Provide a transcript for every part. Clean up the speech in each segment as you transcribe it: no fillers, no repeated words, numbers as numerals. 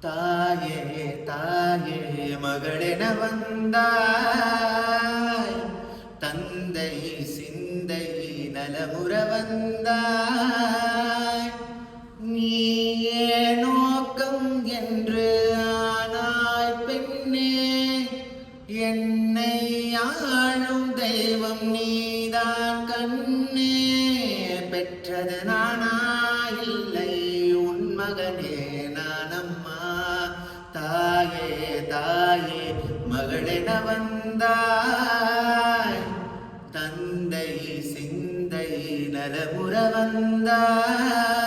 தாயே தாயே மகளென வந்தாய், தந்தை சிந்தை நலமுற வந்தாய். நீயே நோக்கம் என்று ஆனாய் பெண்ணே, என்னை ஆளும் தெய்வம் நீதான் கண்ணே. பெற்றது நானா இல்லை உன் மகனே நானம்மா. தாயே தாயே மகளென வந்தாய், தந்தை சிந்தை நலமுற வந்தாய்.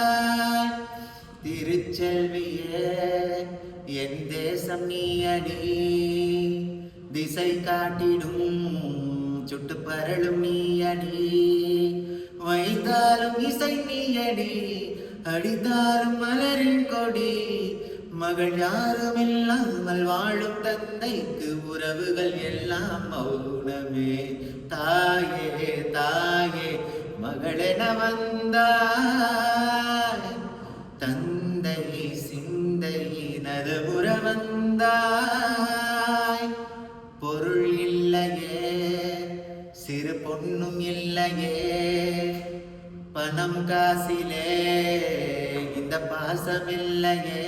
திருச்செல்வியே என் தேசம் நீ அடி, திசை காட்டிடும் சுட்டு பரலும் நீ அடி. வைத்தாலும் இசை நீ அடி, அடித்தாலும் மலரின் கொடி. மகள் யாரும் இல்லாமல் வாழும் தந்தைக்கு உறவுகள் எல்லாம் மௌனமே. தாயே தாயே மகளென வந்தாய், தந்தை சிந்தை நலமுற வந்தாய். பொருள் இல்லையே சிறு பொண்ணும் இல்லையே, பணம் காசிலே இந்த பாசம் இல்லையே.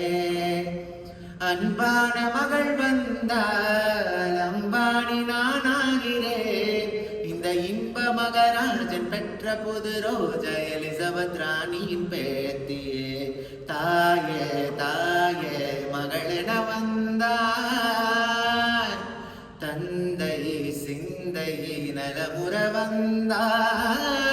அன்பான மகள் வந்தால் அம்பானி நானாகிறேன். இந்த இன்ப மகராஜன் பெற்ற புது ரோஜா எலிசபெத் ராணியின் பேத்தியே. தாயே தாயே மகளென வந்தாய், தந்தை சிந்தை நலமுற வந்தாய்.